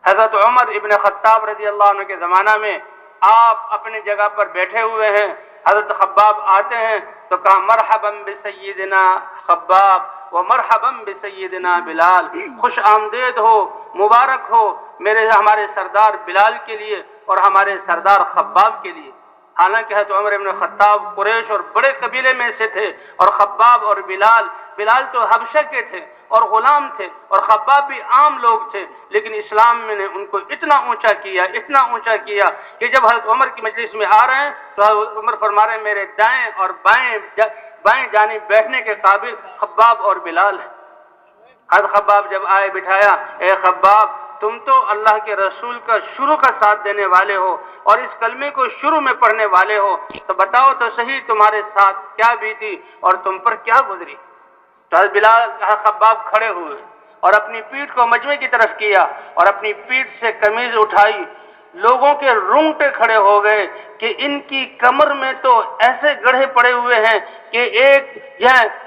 حضرت عمر ابن خطاب رضی اللہ عنہ کے زمانہ میں آپ اپنی جگہ پر بیٹھے ہوئے ہیں، حضرت خباب آتے ہیں تو کہا مرحبا بسیدنا خباب و مرحبا بسیدنا بلال، خوش آمدید ہو، مبارک ہو ہمارے سردار بلال کے لیے اور ہمارے سردار خباب کے لیے۔ حالانکہ حضرت عمر ابن خطاب قریش اور بڑے قبیلے میں سے تھے، اور خباب اور بلال تو حبشہ کے تھے اور غلام تھے، اور خباب بھی عام لوگ تھے، لیکن اسلام میں نے ان کو اتنا اونچا کیا کہ جب حضرت عمر کی مجلس میں آ رہے ہیں تو حضرت عمر فرما رہے ہیں میرے دائیں اور بائیں جانب بیٹھنے کے قابل خباب اور بلال ہیں۔ حضرت خباب جب آئے بٹھایا، اے خباب تم تو اللہ کے رسول کا شروع کا ساتھ دینے والے ہو اور اس کلمے کو شروع میں پڑھنے والے ہو، تو بتاؤ تو صحیح تمہارے ساتھ کیا بیتی اور تم پر کیا گزری۔ تو حضرت خباب کھڑے ہوئے اور اپنی پیٹھ کو مجمع کی طرف کیا اور اپنی پیٹھ سے قمیض اٹھائی، لوگوں کے رونگٹے کھڑے ہو گئے کہ ان کی کمر میں تو ایسے گڑھے پڑے ہوئے ہیں کہ ایک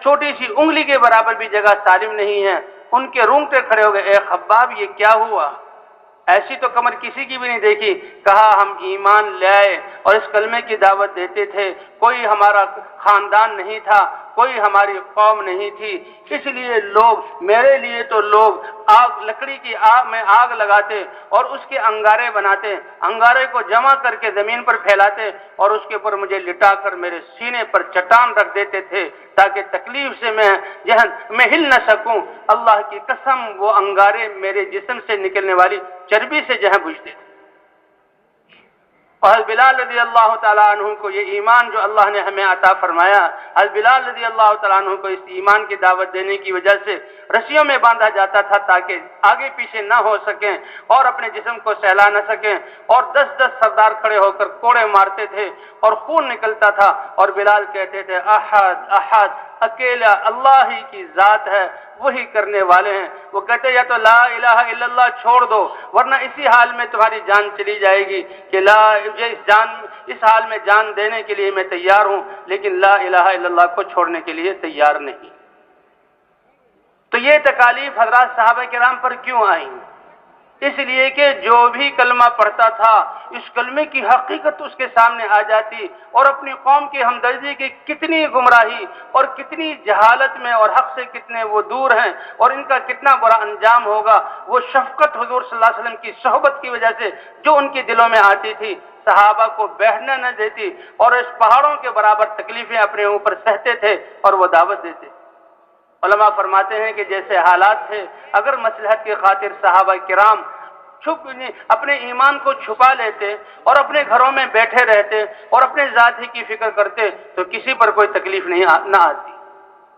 چھوٹی سی انگلی کے برابر بھی جگہ سالم نہیں ہے۔ ان کے رونگٹے کھڑے ہو گئے، اے خباب یہ کیا ہوا؟ ایسی تو کمر کسی کی بھی نہیں دیکھی۔ کہا ہم ایمان لے آئے اور اس کلمے کی دعوت دیتے تھے، کوئی ہمارا خاندان نہیں تھا، کوئی ہماری قوم نہیں تھی، اس لیے میرے لیے تو لوگ لکڑی کی آگ میں آگ لگاتے اور اس کے انگارے بناتے، انگارے کو جمع کر کے زمین پر پھیلاتے اور اس کے اوپر مجھے لٹا کر میرے سینے پر چٹان رکھ دیتے تھے تاکہ تکلیف سے میں ہل نہ سکوں۔ اللہ کی قسم وہ انگارے میرے جسم سے نکلنے والی چربی سے بجھتے تھے۔ اور حضرت بلال رضی اللہ تعالیٰ عنہ کو یہ ایمان جو اللہ نے ہمیں عطا فرمایا، حضرت بلال رضی اللہ تعالیٰ عنہ کو اس ایمان کی دعوت دینے کی وجہ سے رسیوں میں باندھا جاتا تھا تاکہ آگے پیچھے نہ ہو سکیں اور اپنے جسم کو سہلا نہ سکیں، اور 10 سردار کھڑے ہو کر کوڑے مارتے تھے اور خون نکلتا تھا، اور بلال کہتے تھے احد احد، اکیلا اللہ ہی کی ذات ہے، وہی کرنے والے ہیں۔ وہ کہتے یا تو لا الہ الا اللہ چھوڑ دو ورنہ اسی حال میں تمہاری جان چلی جائے گی کہ اس حال میں جان دینے کے لیے میں تیار ہوں، لیکن لا الہ الا اللہ کو چھوڑنے کے لیے تیار نہیں۔ تو یہ تکالیف حضرات صحابہ کرام پر کیوں آئیں؟ اس لیے کہ جو بھی کلمہ پڑھتا تھا اس کلمے کی حقیقت اس کے سامنے آ جاتی اور اپنی قوم کی ہمدردی کی کتنی گمراہی اور کتنی جہالت میں اور حق سے کتنے وہ دور ہیں اور ان کا کتنا برا انجام ہوگا، وہ شفقت حضور صلی اللہ علیہ وسلم کی صحبت کی وجہ سے جو ان کے دلوں میں آتی تھی، صحابہ کو بہنے نہ دیتی اور اس پہاڑوں کے برابر تکلیفیں اپنے اوپر سہتے تھے اور وہ دعوت دیتے۔ علماء فرماتے ہیں کہ جیسے حالات تھے، اگر مصلحت کی خاطر صحابہ کرام اپنے ایمان کو چھپا لیتے اور اپنے گھروں میں بیٹھے رہتے اور اپنے ذات ہی کی فکر کرتے تو کسی پر کوئی تکلیف نہ آتی،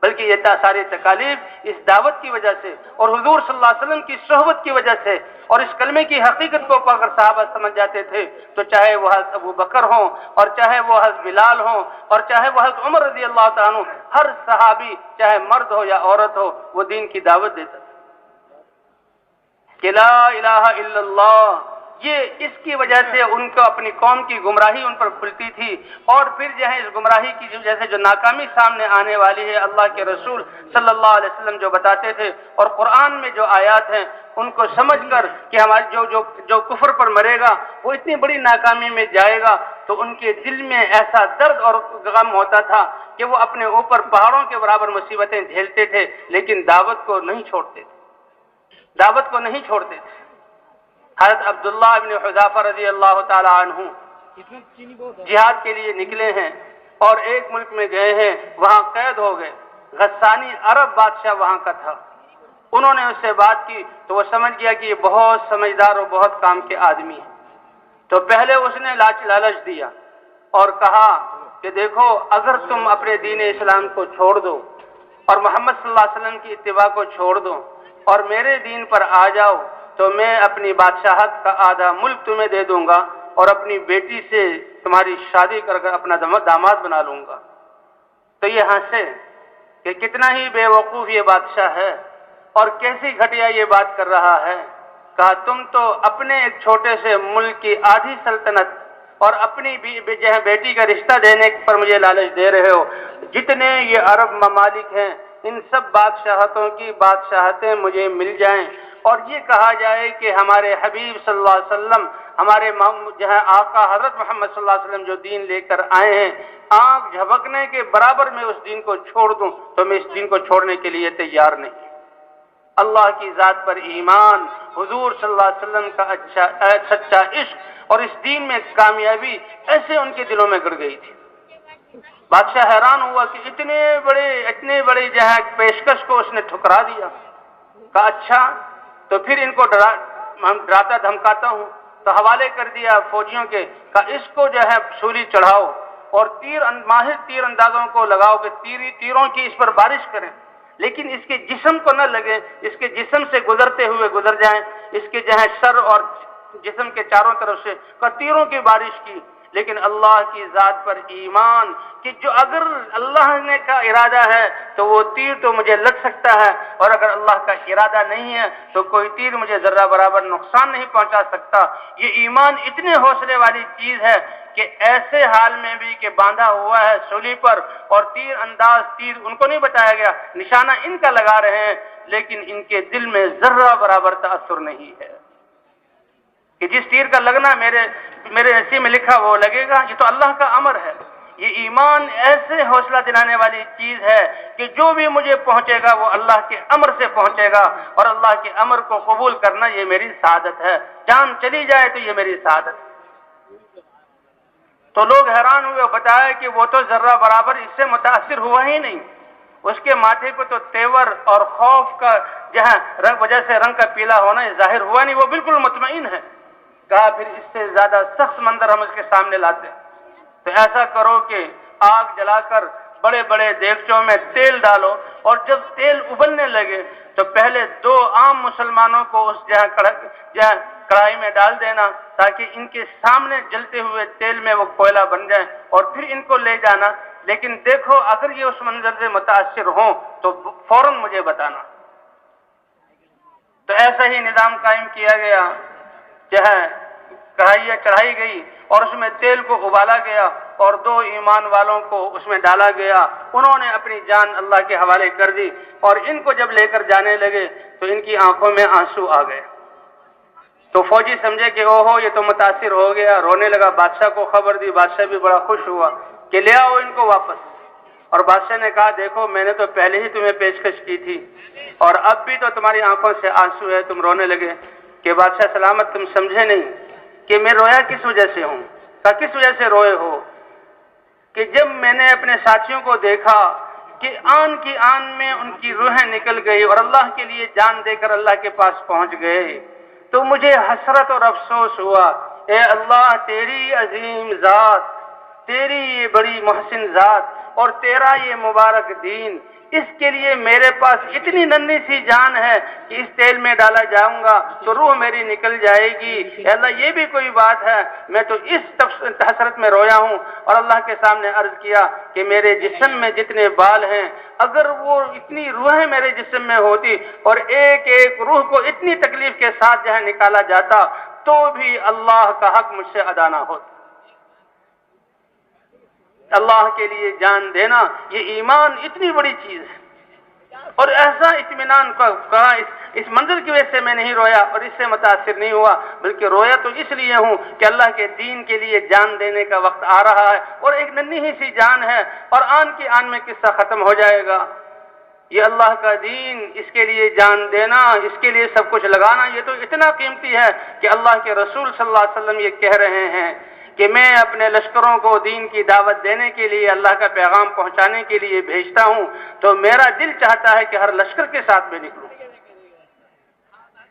بلکہ یہ ساری تکالیف اس دعوت کی وجہ سے اور حضور صلی اللہ علیہ وسلم کی صحبت کی وجہ سے اور اس کلمے کی حقیقت کو اگر صحابہ سمجھ جاتے تھے تو چاہے وہ حضرت ابو بکر ہوں اور چاہے وہ حضرت بلال ہوں اور چاہے وہ حضرت عمر رضی اللہ تعالیٰ عنہ، ہر صحابی چاہے مرد ہو یا عورت ہو وہ دین کی دعوت دیتا کہ لا الہ الا اللہ۔ یہ اس کی وجہ سے ان کو اپنی قوم کی گمراہی ان پر کھلتی تھی، اور پھر اس گمراہی کی وجہ سے جو ناکامی سامنے آنے والی ہے، اللہ کے رسول صلی اللہ علیہ وسلم جو بتاتے تھے اور قرآن میں جو آیات ہیں ان کو سمجھ کر کہ ہمارے جو کفر پر مرے گا وہ اتنی بڑی ناکامی میں جائے گا، تو ان کے دل میں ایسا درد اور غم ہوتا تھا کہ وہ اپنے اوپر پہاڑوں کے برابر مصیبتیں جھیلتے تھے لیکن دعوت کو نہیں چھوڑتے تھے۔ حضرت عبداللہ بن حذافہ رضی اللہ تعالی عنہ جہاد کے لیے نکلے ہیں اور ایک ملک میں گئے ہیں، وہاں قید ہو گئے۔ غسانی عرب بادشاہ وہاں کا تھا، انہوں نے اس سے بات کی تو وہ سمجھ گیا کہ یہ بہت سمجھدار اور بہت کام کے آدمی ہیں، تو پہلے اس نے لالچ دیا اور کہا کہ دیکھو اگر تم اپنے دین اسلام کو چھوڑ دو اور محمد صلی اللہ علیہ وسلم کی اتباع کو چھوڑ دو اور میرے دین پر آ جاؤ تو میں اپنی بادشاہت کا آدھا ملک تمہیں دے دوں گا اور اپنی بیٹی سے تمہاری شادی کر کر اپنا داماد بنا لوں گا۔ تو یہ ہنسے کہ کتنا ہی بے وقوف یہ بادشاہ ہے اور کیسی گھٹیا یہ بات کر رہا ہے۔ کہا تم تو اپنے ایک چھوٹے سے ملک کی آدھی سلطنت اور اپنی بیٹی کا رشتہ دینے پر مجھے لالچ دے رہے ہو، جتنے یہ عرب ممالک ہیں ان سب بادشاہتوں کی بادشاہتیں مجھے مل جائیں، اور یہ کہا جائے کہ ہمارے حبیب صلی اللہ علیہ وسلم، ہمارے جہاں آقا حضرت محمد صلی اللہ علیہ وسلم جو دین لے کر آئے ہیں، آنکھ جھپکنے کے برابر میں اس دین کو چھوڑ دوں تو میں اس دین کو چھوڑنے کے لیے تیار نہیں۔ اللہ کی ذات پر ایمان، حضور صلی اللہ علیہ وسلم کا سچا عشق اور اس دین میں کامیابی ایسے ان کے دلوں میں گڑ گئی تھی۔ بادشاہ حیران ہوا کہ اتنے بڑے جہاں پیشکش کو اس نے ٹھکرا دیا۔ کہا اچھا تو پھر ان کو ڈراتا دھمکاتا ہوں، تو حوالے کر دیا فوجیوں کے، کہا اس کو جو ہے سولی چڑھاؤ اور ماہر تیر اندازوں کو لگاؤ کہ تیروں کی اس پر بارش کریں، لیکن اس کے جسم کو نہ لگے، اس کے جسم سے گزرتے ہوئے گزر جائیں، اس کے جہاں سر اور جسم کے چاروں طرف سے تیروں کی بارش کی۔ لیکن اللہ کی ذات پر ایمان کہ جو اگر اللہ نے کا ارادہ ہے تو وہ تیر تو مجھے لگ سکتا ہے، اور اگر اللہ کا ارادہ نہیں ہے تو کوئی تیر مجھے ذرہ برابر نقصان نہیں پہنچا سکتا۔ یہ ایمان اتنے حوصلے والی چیز ہے کہ ایسے حال میں بھی کہ باندھا ہوا ہے سولی پر اور تیر انداز تیر ان کو نہیں بتایا گیا، نشانہ ان کا لگا رہے ہیں، لیکن ان کے دل میں ذرہ برابر تاثر نہیں ہے کہ جس تیر کا لگنا میرے نصیب میں لکھا وہ لگے گا۔ یہ تو اللہ کا امر ہے۔ یہ ایمان ایسے حوصلہ دلانے والی چیز ہے کہ جو بھی مجھے پہنچے گا وہ اللہ کے امر سے پہنچے گا، اور اللہ کے امر کو قبول کرنا یہ میری سعادت ہے، جان چلی جائے تو یہ میری سعادت ہے۔ تو لوگ حیران ہوئے اور بتایا کہ وہ تو ذرہ برابر اس سے متاثر ہوا ہی نہیں، اس کے ماتھے کو تو تیور اور خوف کا جہاں وجہ سے رنگ کا پیلا ہونا ظاہر ہوا نہیں، وہ بالکل مطمئن ہے۔ کہا پھر اس سے زیادہ سخت منظر ہم اس کے سامنے لاتے ہیں، تو ایسا کرو کہ آگ جلا کر بڑے بڑے دیگچوں میں تیل ڈالو، اور جب تیل ابلنے لگے تو پہلے 2 عام مسلمانوں کو اس جہاں کڑھائی میں ڈال دینا تاکہ ان کے سامنے جلتے ہوئے تیل میں وہ کوئلہ بن جائے، اور پھر ان کو لے جانا، لیکن دیکھو اگر یہ اس منظر سے متاثر ہوں تو فوراً مجھے بتانا۔ تو ایسا ہی نظام قائم کیا گیا، جہاں کڑھائیاں چڑھائی گئی اور اس میں تیل کو ابالا گیا اور 2 ایمان والوں کو اس میں ڈالا گیا، انہوں نے اپنی جان اللہ کے حوالے کر دی، اور ان کو جب لے کر جانے لگے تو ان کی آنکھوں میں آنسو آ گئے۔ تو فوجی سمجھے کہ اوہو یہ تو متاثر ہو گیا، رونے لگا، بادشاہ کو خبر دی، بادشاہ بھی بڑا خوش ہوا کہ لے آؤ ان کو واپس۔ اور بادشاہ نے کہا دیکھو میں نے تو پہلے ہی تمہیں پیشکش کی تھی، اور اب بھی تو تمہاری آنکھوں سے آنسو ہے، تم رونے لگے۔ کہ بادشاہ سلامت تم سمجھے نہیں کہ میں رویا کس وجہ سے ہوں؟ کہ کس وجہ سے روئے ہو؟ کہ جب میں نے اپنے ساتھیوں کو دیکھا کہ آن کی آن میں ان کی روحیں نکل گئی اور اللہ کے لیے جان دے کر اللہ کے پاس پہنچ گئے، تو مجھے حسرت اور افسوس ہوا، اے اللہ تیری عظیم ذات، تیری یہ بڑی محسن ذات اور تیرا یہ مبارک دین، اس کے لیے میرے پاس اتنی ننھی سی جان ہے کہ اس تیل میں ڈالا جاؤں گا تو روح میری نکل جائے گی۔ اے اللہ یہ بھی کوئی بات ہے؟ میں تو اس حسرت میں رویا ہوں۔ اور اللہ کے سامنے عرض کیا کہ میرے جسم میں جتنے بال ہیں، اگر وہ اتنی روحیں میرے جسم میں ہوتی اور ایک ایک روح کو اتنی تکلیف کے ساتھ جہاں نکالا جاتا تو بھی اللہ کا حق مجھ سے ادا نہ ہوتا۔ اللہ کے لیے جان دینا یہ ایمان اتنی بڑی چیز ہے، اور ایسا اطمینان کہا اس منظر کی وجہ سے میں نہیں رویا اور اس سے متاثر نہیں ہوا، بلکہ رویا تو اس لیے ہوں کہ اللہ کے دین کے لیے جان دینے کا وقت آ رہا ہے، اور ایک ننھی ہی سی جان ہے اور آن کی آن میں قصہ ختم ہو جائے گا۔ یہ اللہ کا دین، اس کے لیے جان دینا، اس کے لیے سب کچھ لگانا، یہ تو اتنا قیمتی ہے کہ اللہ کے رسول صلی اللہ علیہ وسلم یہ کہہ رہے ہیں کہ میں اپنے لشکروں کو دین کی دعوت دینے کے لیے، اللہ کا پیغام پہنچانے کے لیے بھیجتا ہوں، تو میرا دل چاہتا ہے کہ ہر لشکر کے ساتھ میں نکلوں۔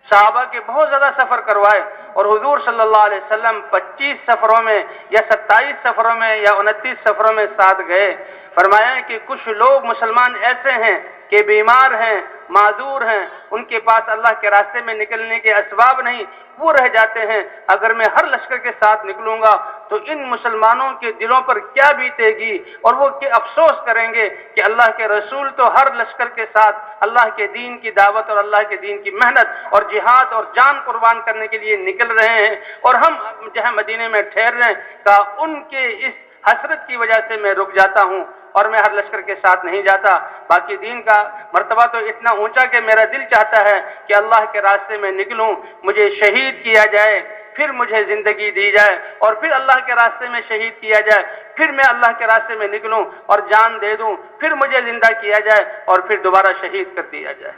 صحابہ کے بہت زیادہ سفر کروائے، اور حضور صلی اللہ علیہ وسلم 25 سفروں میں یا 27 سفروں میں یا 29 سفروں میں ساتھ گئے۔ فرمایا کہ کچھ لوگ مسلمان ایسے ہیں کہ بیمار ہیں، معذور ہیں، ان کے پاس اللہ کے راستے میں نکلنے کے اسباب نہیں، وہ رہ جاتے ہیں۔ اگر میں ہر لشکر کے ساتھ نکلوں گا تو ان مسلمانوں کے دلوں پر کیا بیتے گی، اور وہ افسوس کریں گے کہ اللہ کے رسول تو ہر لشکر کے ساتھ اللہ کے دین کی دعوت اور اللہ کے دین کی محنت اور جہاد اور جان قربان کرنے کے لیے نکل رہے ہیں، اور ہم جہاں مدینے میں ٹھہر رہے ہیں، ان کے اس حسرت کی وجہ سے میں رک جاتا ہوں اور میں ہر لشکر کے ساتھ نہیں جاتا. باقی دین کا مرتبہ تو اتنا اونچا کہ میرا دل چاہتا ہے کہ اللہ کے راستے میں نکلوں، مجھے شہید کیا جائے، پھر مجھے زندگی دی جائے، اور پھر اللہ کے راستے میں شہید کیا جائے، پھر میں اللہ کے راستے میں نکلوں اور جان دے دوں، پھر مجھے زندہ کیا جائے اور پھر دوبارہ شہید کر دیا جائے.